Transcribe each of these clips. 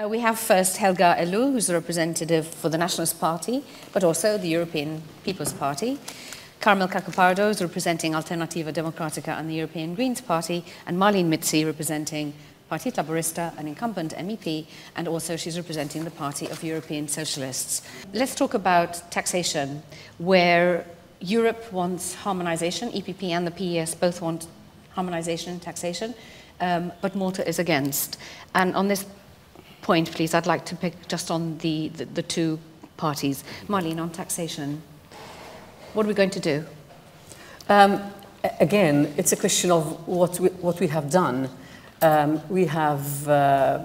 We have first Helga Elu, who's a representative for the Nationalist Party, but also the European People's Party. Carmel Cacopardo is representing Alternativa Democratica and the European Greens Party, and Marlene Mitzi representing Partito Laborista, an incumbent MEP, and also she's representing the Party of European Socialists. Let's talk about taxation, where Europe wants harmonization. EPP and the PES both want harmonization and taxation, but Malta is against. And on this point, please, I'd like to pick just on the two parties. Marlene, on taxation, what are we going to do? Again, it's a question of what we have done. We have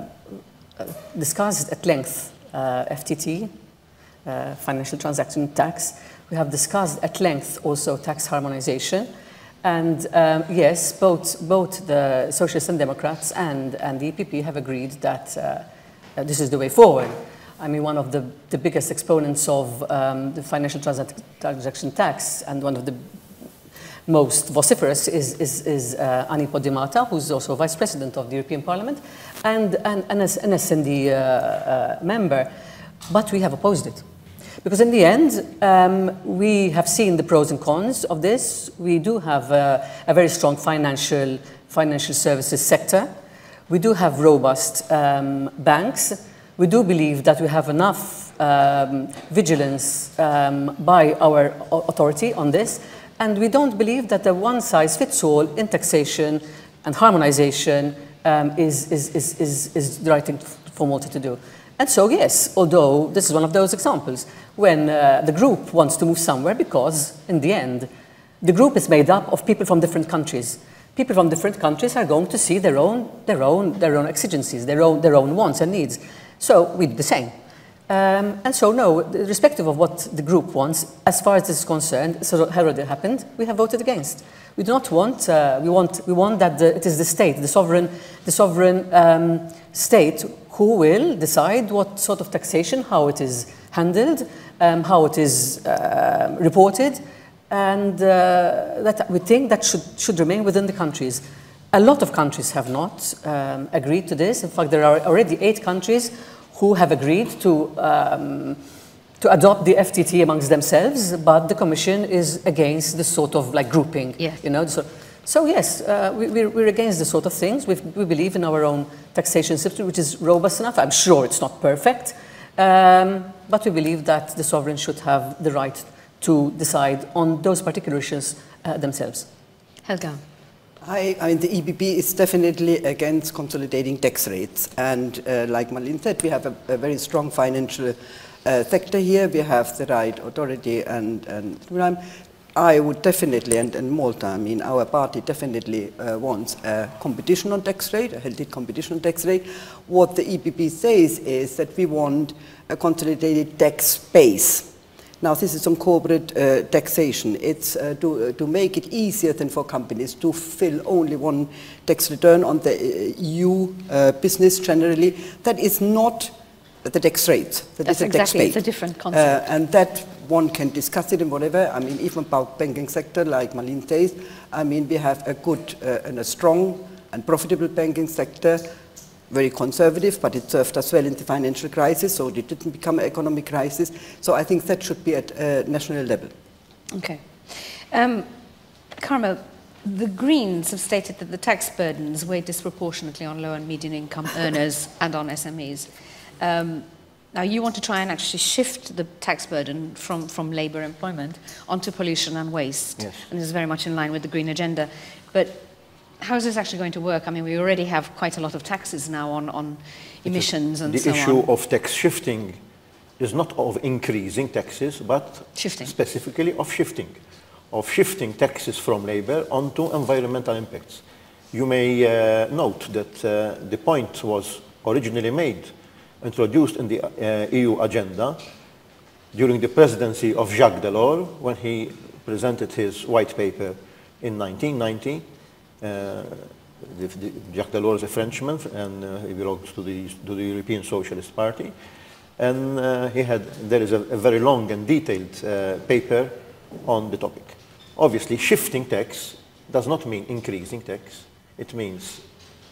discussed at length FTT, financial transaction tax. We have discussed at length also tax harmonization. And yes, both the Socialists and Democrats and the EPP have agreed that this is the way forward. I mean, one of the biggest exponents of the financial transaction tax and one of the most vociferous is Anni Podimata, who's also Vice President of the European Parliament, and an SND member. But we have opposed it. Because in the end, we have seen the pros and cons of this. We do have a very strong financial services sector. We do have robust banks. We do believe that we have enough vigilance by our authority on this. And we don't believe that the one-size-fits-all in taxation and harmonization is the right thing for Malta to do. And so, yes, although this is one of those examples when the group wants to move somewhere because, in the end, the group is made up of people from different countries. People from different countries are going to see their own exigencies, their own wants and needs. So we do the same. And so, no, irrespective of what the group wants, as far as this is concerned, so it already happened, we have voted against. We do not want, we want that it is the state, the sovereign state who will decide what sort of taxation, how it is handled, how it is reported, and that we think that should remain within the countries. A lot of countries have not agreed to this. In fact, there are already 8 countries who have agreed to adopt the FTT amongst themselves, but the Commission is against this sort of like grouping. Yes. You know, so yes, we're against this sort of things. We believe in our own taxation system, which is robust enough. I'm sure it's not perfect, but we believe that the sovereign should have the right to decide on those particular issues themselves. Helga. I mean, the EPP is definitely against consolidating tax rates. And like Marlene said, we have a very strong financial sector here. We have the right authority and I would definitely, and Malta, I mean, our party definitely wants a competition on tax rate, a healthy competition on tax rate. What the EPP says is that we want a consolidated tax base. Now, this is on corporate taxation. It's to make it easier than for companies to fill only one tax return on the EU business generally. That is not the tax rate. That's exactly, it's a different concept. And that one can discuss it and whatever. I mean, even about banking sector, like Marlene says, I mean, we have a good and a strong and profitable banking sector. Very conservative, but it served us well in the financial crisis, so it didn't become an economic crisis. So I think that should be at a national level. Okay. Carmel, the Greens have stated that the tax burdens weigh disproportionately on low and median income earners and on SMEs. Now, you want to try and actually shift the tax burden from labour employment onto pollution and waste. Yes. And this is very much in line with the Green agenda. But how is this actually going to work? I mean, we already have quite a lot of taxes now on emissions and so on. The issue of tax shifting is not of increasing taxes, but specifically of shifting taxes from labour onto environmental impacts. You may note that the point was originally made, introduced in the EU agenda during the presidency of Jacques Delors when he presented his white paper in 1990. Jacques Delors is a Frenchman, and he belongs to the European Socialist Party. And there is a very long and detailed paper on the topic. Obviously, shifting tax does not mean increasing tax. It means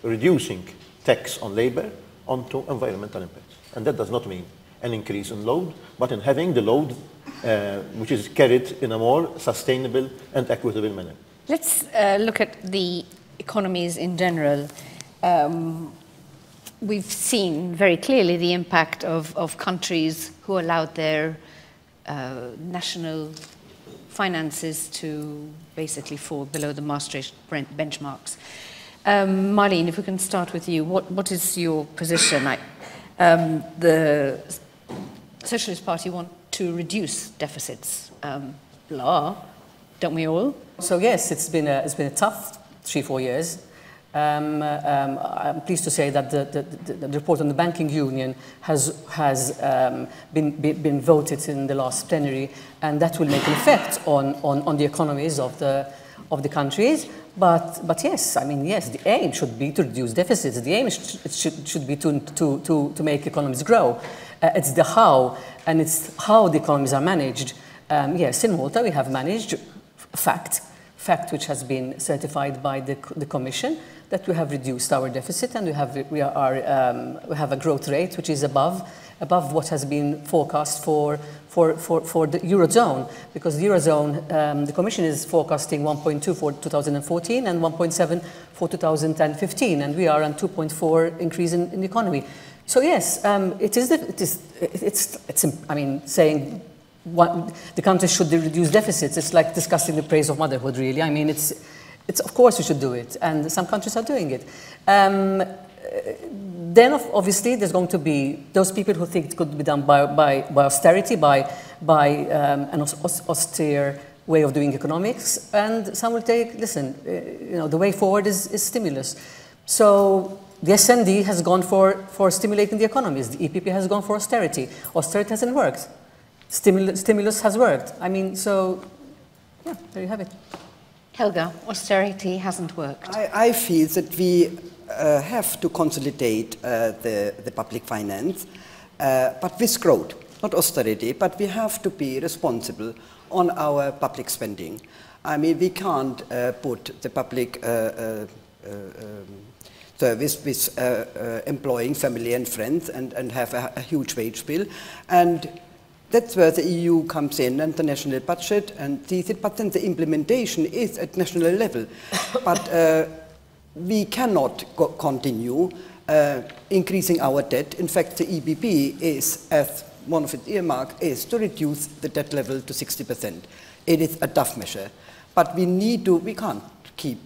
reducing tax on labor onto environmental impacts. And that does not mean an increase in load, but in having the load which is carried in a more sustainable and equitable manner. Let's look at the economies in general. We've seen very clearly the impact of countries who allowed their national finances to basically fall below the Maastricht benchmarks. Marlene, if we can start with you, what is your position? The Socialist Party want to reduce deficits. Don't we all? So yes, it's been a tough 3-4 years. I'm pleased to say that the report on the banking union has been voted in the last plenary, and that will make an effect on the economies of the countries. But yes, I mean, yes, the aim should be to reduce deficits. The aim should be to make economies grow. It's the how, and it's how the economies are managed. Yes, in Malta we have managed fact which has been certified by the Commission, that we have reduced our deficit, and we have a growth rate which is above what has been forecast for the Eurozone, because the Eurozone, the Commission is forecasting 1.2 for 2014 and 1.7 for 2015, and we are on 2.4 increase in the economy. So yes, I mean, saying the country should reduce deficits, it's like discussing the praise of motherhood, really. I mean, it's of course we should do it, and some countries are doing it. Then obviously there's going to be those people who think it could be done by austerity, by an austere way of doing economics, and some will take, listen, the way forward is stimulus. So the SND has gone for stimulating the economies. The EPP has gone for austerity. Austerity hasn't worked. Stimulus has worked. I mean, so yeah, there you have it. Helga, austerity hasn't worked. I feel that we have to consolidate the public finance, but with growth, not austerity, but we have to be responsible on our public spending. I mean, we can't put the public service with employing family and friends and have a huge wage bill. And that's where the EU comes in, and the national budget, and sees it, but then the implementation is at national level. But we cannot continue increasing our debt. In fact, the EBB is, as one of its earmarks, is to reduce the debt level to 60%. It is a tough measure. But we can't keep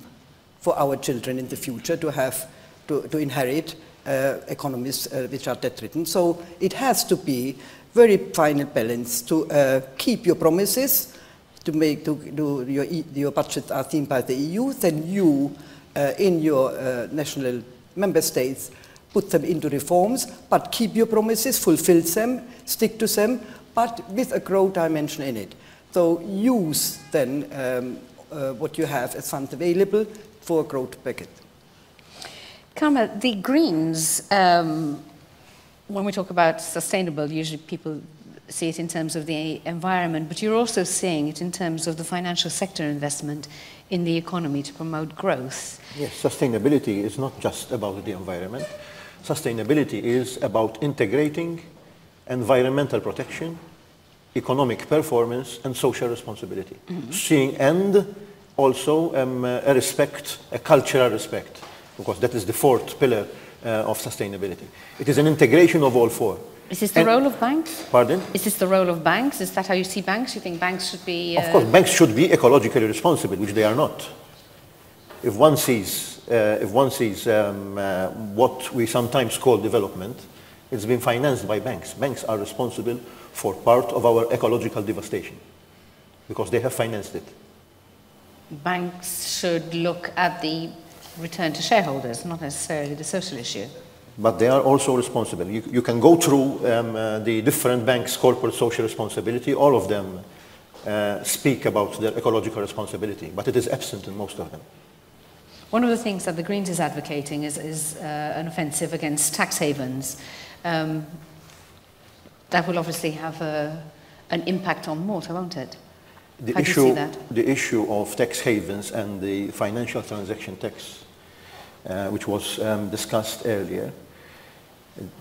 for our children in the future to inherit economies which are debt-ridden. So it has to be very final balance to keep your promises, your budgets are seen by the EU, then you in your national member states put them into reforms, but keep your promises, fulfill them, stick to them, but with a growth dimension in it. So use then what you have as funds available for a growth packet. Carmel, the Greens, when we talk about sustainable, usually people see it in terms of the environment, but you're also seeing it in terms of the financial sector investment in the economy to promote growth. Yes, sustainability is not just about the environment. Sustainability is about integrating environmental protection, economic performance, and social responsibility. Seeing, and also a cultural respect, because that is the fourth pillar of sustainability. It is an integration of all four. Is this the role of banks? Pardon? Is this the role of banks? Is that how you see banks? You think banks should be... Of course, banks should be ecologically responsible, which they are not. If one sees what we sometimes call development, it's been financed by banks. Banks are responsible for part of our ecological devastation, because they have financed it. Banks should look at the return to shareholders, not necessarily the social issue. But they are also responsible. You can go through the different banks' corporate social responsibility. All of them speak about their ecological responsibility, but it is absent in most of them. One of the things that the Greens is advocating is an offensive against tax havens. That will obviously have an impact on Malta, won't it? The issue of tax havens and the financial transaction tax, which was discussed earlier,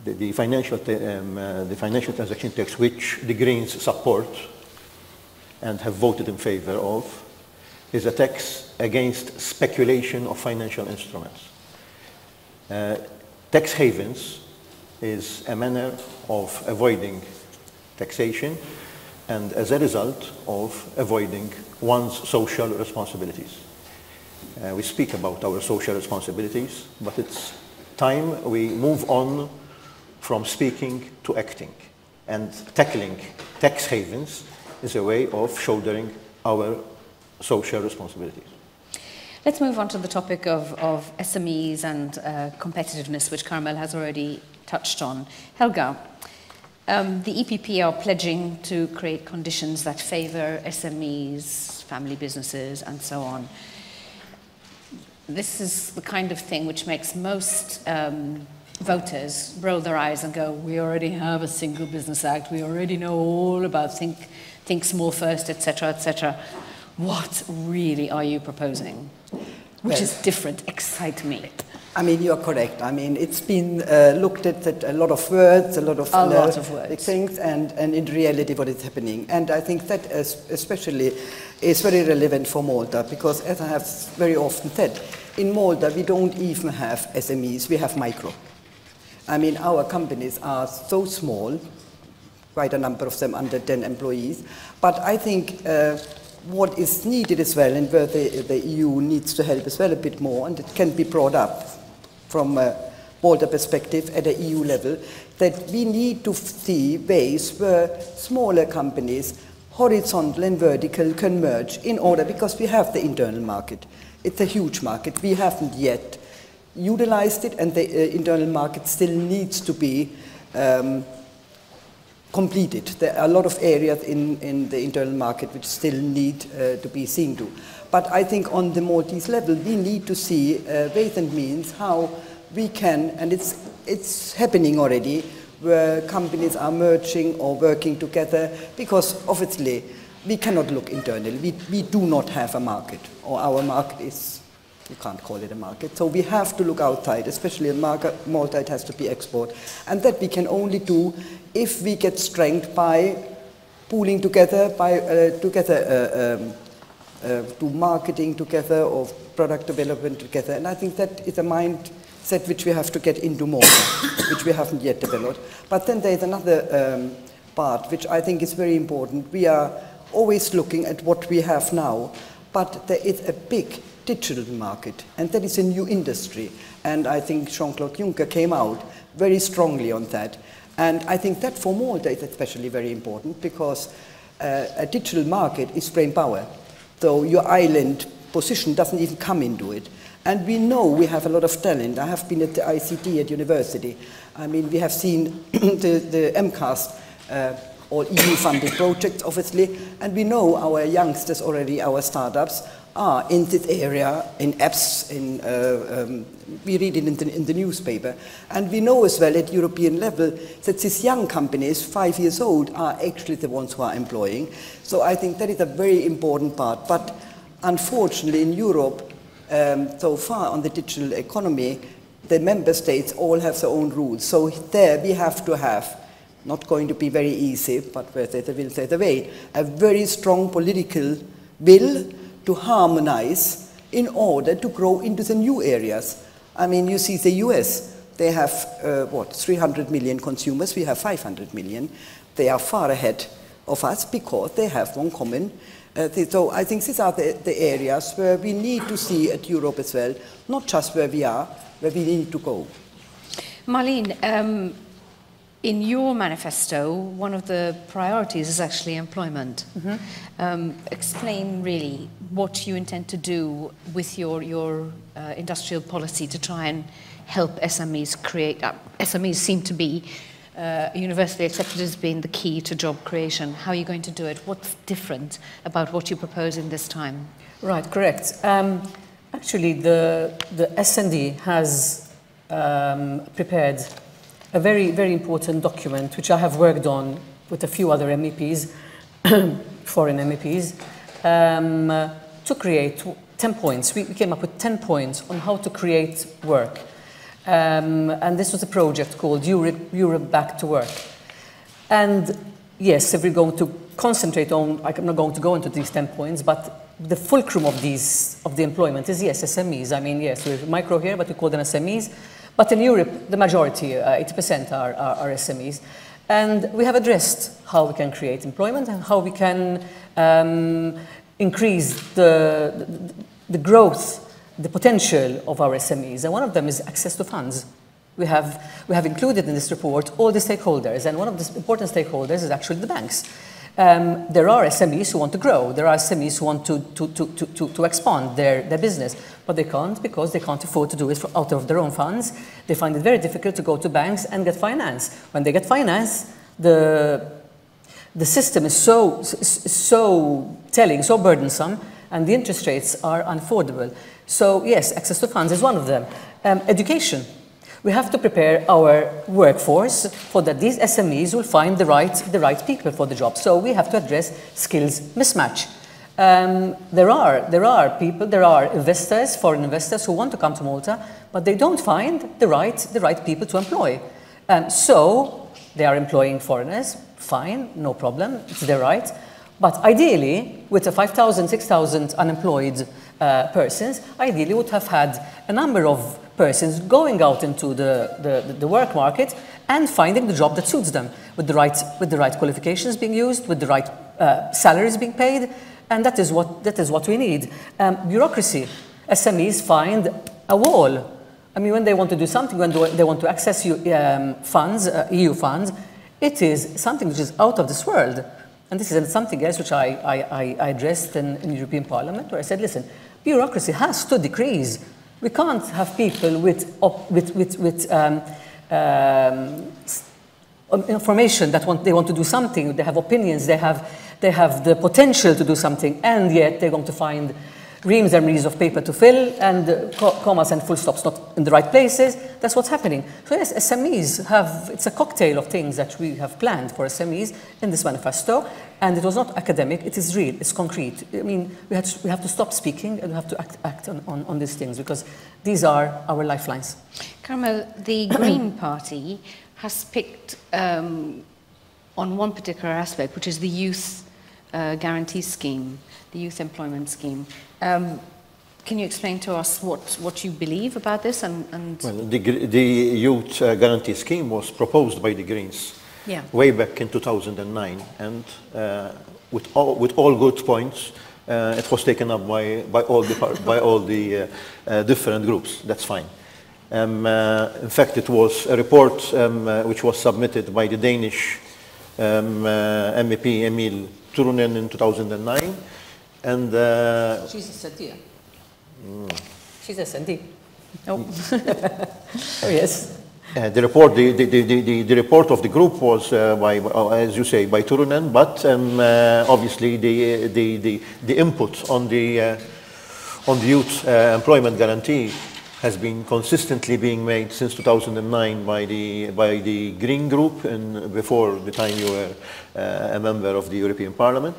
the financial transaction tax, which the Greens support and have voted in favor of, is a tax against speculation of financial instruments. Tax havens is a manner of avoiding taxation and as a result of avoiding one's social responsibilities. We speak about our social responsibilities, but it's time we move on from speaking to acting. And tackling tax havens is a way of shouldering our social responsibilities. Let's move on to the topic of SMEs and competitiveness, which Carmel has already touched on. Helga, the EPP are pledging to create conditions that favour SMEs, family businesses, and so on. This is the kind of thing which makes most voters roll their eyes and go, we already have a Single Business Act, we already know all about think small first, etc., etc. What really are you proposing? Which is different? Excite me. I mean, you're correct. I mean, it's been looked at a lot of words, a lot of words. Things, and in reality what is happening. And I think that especially is very relevant for Malta, because as I have very often said, in Malta we don't even have SMEs, we have micro. I mean, our companies are so small, quite a number of them under 10 employees, but I think what is needed as well, and where the EU needs to help as well a bit more, and it can be brought up from a Malta perspective at the EU level, that we need to see ways where smaller companies, horizontal and vertical, can merge in order, because we have the internal market. It's a huge market. We haven't yet utilized it, and the internal market still needs to be completed. There are a lot of areas in the internal market which still need to be seen to. But I think on the Maltese level, we need to see ways and means how we can, and it's happening already, where companies are merging or working together, because obviously we cannot look internally. We do not have a market, or our market is, you can't call it a market. So we have to look outside, especially in Malta, it has to be export. And that we can only do if we get strength by pooling together, by do marketing together or product development together. And I think that is a mindset which we have to get into Malta, which we haven't yet developed. But then there's another part which I think is very important. We are always looking at what we have now, but there is a big digital market, and that is a new industry. And I think Jean-Claude Juncker came out very strongly on that. And I think that for Malta is especially very important, because a digital market is brain power. So your island position doesn't even come into it. And we know we have a lot of talent. I have been at the ICT at university. I mean, we have seen the MCAST, all EU-funded projects, obviously, and we know our youngsters already, our startups, are in this area, in apps, we read it in the newspaper. And we know as well at European level that these young companies, 5 years old, are actually the ones who are employing. So I think that is a very important part. But unfortunately in Europe, so far on the digital economy, the member states all have their own rules. So there we have to have, not going to be very easy, but where there's a will, there's a way, a very strong political will to harmonize in order to grow into the new areas. I mean, you see the US, they have, 300 million consumers, we have 500 million. They are far ahead of us because they have one common. So I think these are the areas where we need to see at Europe as well, not just where we are, where we need to go. Marlene, in your manifesto, one of the priorities is actually employment. Mm-hmm. Explain really what you intend to do with your industrial policy to try and help SMEs create. SMEs seem to be universally accepted as being the key to job creation. How are you going to do it? What's different about what you propose in this time? Right, correct. Actually, the S&D has prepared a very, very important document, which I have worked on with a few other MEPs, foreign MEPs, to create 10 points. We came up with 10 points on how to create work. And this was a project called Europe Back to Work. And yes, if we're going to concentrate on, I'm not going to go into these 10 points, but the fulcrum of the employment is, yes, SMEs. I mean, yes, we have micro here, but we call them SMEs. But in Europe, the majority, 80% are SMEs. And we have addressed how we can create employment and how we can increase the growth, the potential of our SMEs. And one of them is access to funds. We have included in this report all the stakeholders, and one of the important stakeholders is actually the banks. There are SMEs who want to grow. There are SMEs who want to expand their business, but they can't because they can't afford to do it out of their own funds. They find it very difficult to go to banks and get finance. When they get finance, the system is so telling, so burdensome, and the interest rates are unaffordable. So yes, access to funds is one of them. Education. We have to prepare our workforce for that these SMEs will find the right people for the job. So we have to address skills mismatch. There are people, there are investors, foreign investors who want to come to Malta, but they don't find the right people to employ. So they are employing foreigners, fine, no problem, it's their right. But ideally, with the 5,000, 6,000 unemployed persons, ideally would have had a number of persons going out into the work market and finding the job that suits them, with the right qualifications being used, with the right salaries being paid, and that is what we need. Bureaucracy. SMEs find a wall. I mean, when they want to do something, when they want to access funds, EU funds, it is something which is out of this world. And this is something else which I addressed in European Parliament, where I said, listen, bureaucracy has to decrease. We can't have people with information that they want to do something, they have opinions, they have the potential to do something, and yet they're going to find reams and reams of paper to fill and commas and full stops not in the right places. That's what's happening. So yes, SMEs it's a cocktail of things that we have planned for SMEs in this manifesto, and it was not academic, it is real, it's concrete. I mean, we have to stop speaking and we have to act on these things, because these are our lifelines. Carmel, the Green Party has picked on one particular aspect, which is the youth guarantee scheme, the youth employment scheme. Can you explain to us what you believe about this? Well, the youth guarantee scheme was proposed by the Greens way back in 2009, and with all good points, it was taken up by all the different groups. That's fine. In fact, it was a report which was submitted by the Danish MEP Emil Turunen in 2009. And she's a SND. She's a SND. Oh. Oh yes. The report of the group was by, as you say, by Turunen, but obviously the input on the youth employment guarantee has been consistently being made since 2009 by the Green Group, and before the time you were a member of the European Parliament.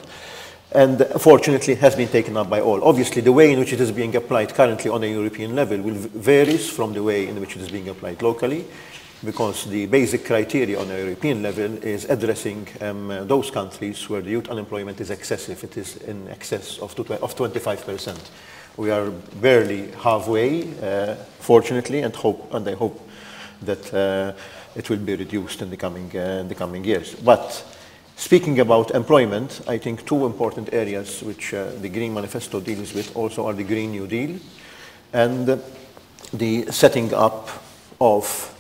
And fortunately has been taken up by all. Obviously, the way in which it is being applied currently on a European level varies from the way in which it is being applied locally, because the basic criteria on a European level is addressing those countries where the youth unemployment is excessive. It is in excess of 25%. We are barely halfway, fortunately, and I hope that it will be reduced in the coming years. But speaking about employment, I think two important areas which the Green Manifesto deals with also are the Green New Deal and the setting up of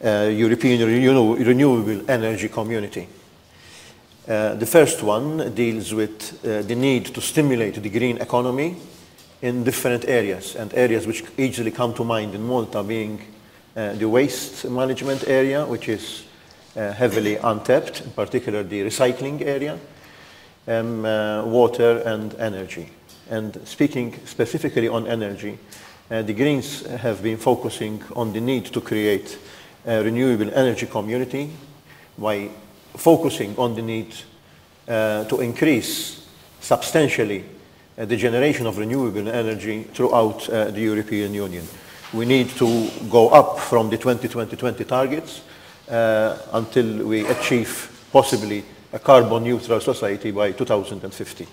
European Renewable Energy Community. The first one deals with the need to stimulate the green economy in different areas, and areas which easily come to mind in Malta being the waste management area, which is heavily untapped, in particular the recycling area, water and energy. And speaking specifically on energy, the Greens have been focusing on the need to create a renewable energy community by focusing on the need to increase substantially the generation of renewable energy throughout the European Union. we need to go up from the 2020 targets until we achieve possibly a carbon neutral society by 2050.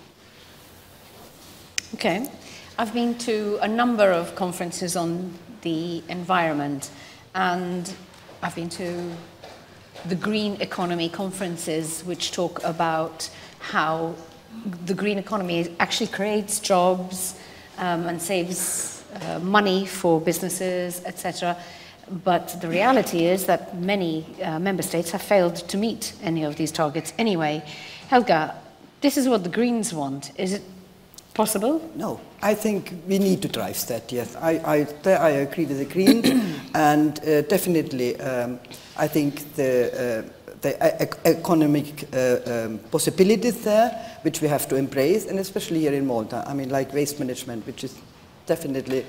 Okay. I've been to a number of conferences on the environment, and I've been to the green economy conferences, which talk about how the green economy actually creates jobs and saves money for businesses, etc. But the reality is that many member states have failed to meet any of these targets anyway. Helga, this is what the Greens want. Is it possible? No, I think we need to drive that, yes. I agree with the Greens, and definitely I think the economic possibilities there, which we have to embrace, and especially here in Malta, I mean, like waste management, which is definitely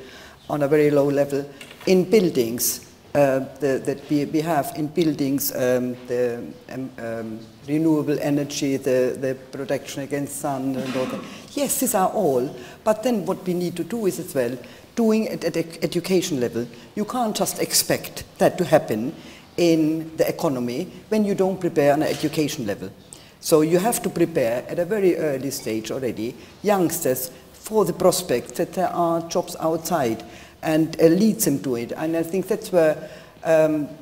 on a very low level. In buildings, that we have in buildings, the renewable energy, the protection against sun and all that. Yes, these are all, but then what we need to do is as well, doing it at education level. You can't just expect that to happen in the economy when you don't prepare on an education level. So you have to prepare at a very early stage already youngsters for the prospect that there are jobs outside, and leads them to it. And I think that's where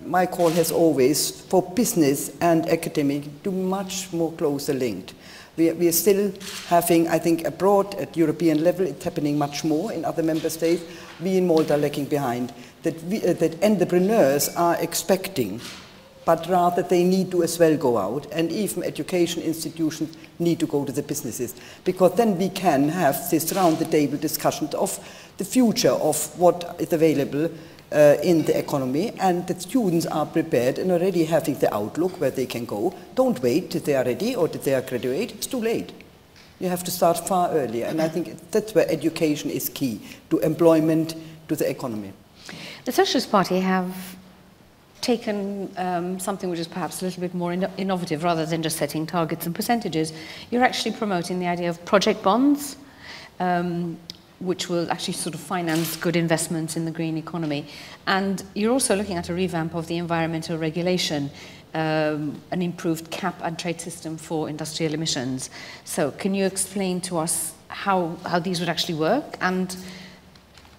my call has always, for business and academic, to much more closer linked. We are still having, I think, abroad at European level, it's happening much more in other member states. We in Malta are lagging behind. That entrepreneurs are expecting, but rather they need to as well go out, and even education institutions need to go to the businesses, because then we can have this round-the-table discussions of the future of what is available in the economy, and the students are prepared and already having the outlook where they can go. Don't wait till they are ready or till they are graduate. It's too late. You have to start far earlier, and I think that's where education is key to employment, to the economy. The Socialist Party have taken something which is perhaps a little bit more innovative, rather than just setting targets and percentages. You're actually promoting the idea of project bonds, which will actually sort of finance good investments in the green economy. And you're also looking at a revamp of the environmental regulation, an improved cap and trade system for industrial emissions. So can you explain to us how these would actually work, and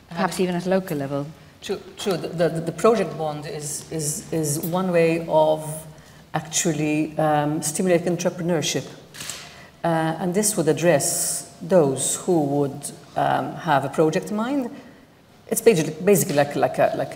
perhaps even at a local level? True. The project bond is one way of actually stimulating entrepreneurship. And this would address those who would have a project in mind. It's basically like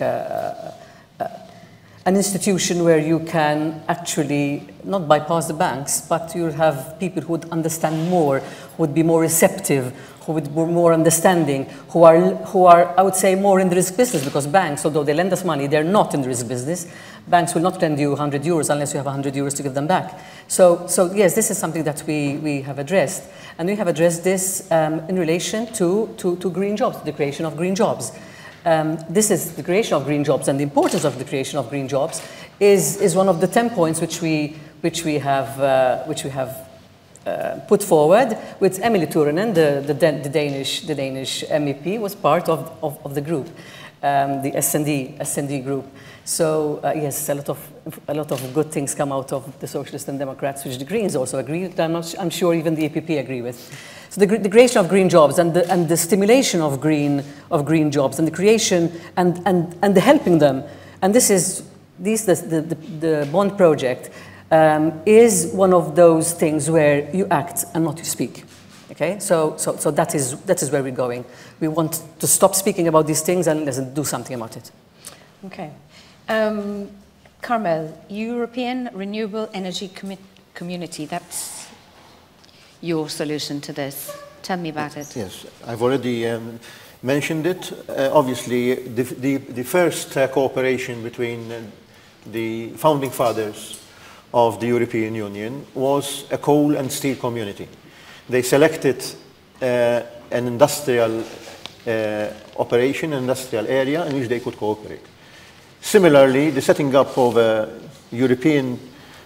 an institution where you can actually not bypass the banks, but you'll have people who would understand more, who would be more receptive, who would be more understanding, who are, I would say, more in the risk business, because banks, although they lend us money, they're not in the risk business. Banks will not lend you 100 euros unless you have 100 euros to give them back. So yes, this is something that we have addressed. And we have addressed this in relation to green jobs, the creation of green jobs. This is the creation of green jobs, and the importance of the creation of green jobs is one of the 10 points which we have put forward, with Emily Turunen, the Danish MEP, was part of the group, the S&D group. So yes, a lot of good things come out of the Socialists and Democrats, which the Greens also agree with. I'm sure even the EPP agree with. So the creation of green jobs and the stimulation of green jobs, and the creation and the helping them, and the bond project is one of those things where you act and not you speak. Okay, so that is where we're going. We want to stop speaking about these things and let's do something about it. Okay. Carmel, European Renewable Energy Community, that's your solution to this. Tell me about it. Yes, I've already mentioned it. Obviously, the first cooperation between the founding fathers of the European Union was a coal and steel community. They selected an industrial operation, an industrial area in which they could cooperate. Similarly, the setting up of a European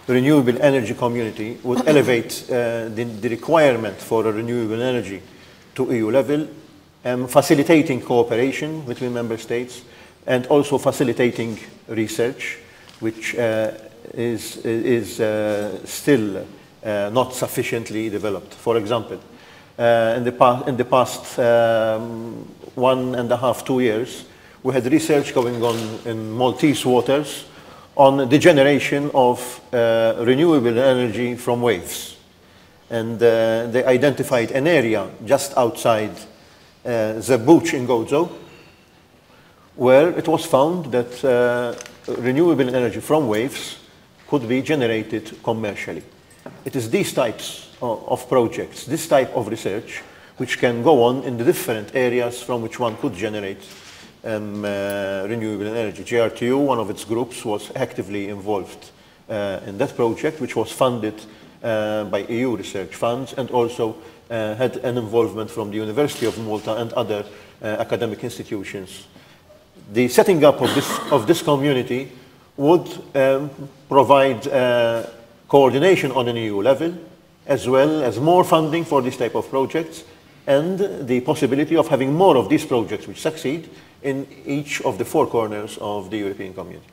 renewable energy community would elevate the requirement for a renewable energy to EU level, facilitating cooperation between member states, and also facilitating research, which is still not sufficiently developed. For example, in the past 1.5 to 2 years, we had research going on in Maltese waters on the generation of renewable energy from waves. And they identified an area just outside Zebuch in Gozo, where it was found that renewable energy from waves could be generated commercially. It is these types of projects, this type of research, which can go on in the different areas from which one could generate renewable energy. JRTU, one of its groups, was actively involved in that project, which was funded by EU research funds, and also had an involvement from the University of Malta and other academic institutions. The setting up of this community would provide coordination on an EU level, as well as more funding for this type of projects, and the possibility of having more of these projects which succeed in each of the 4 corners of the European community.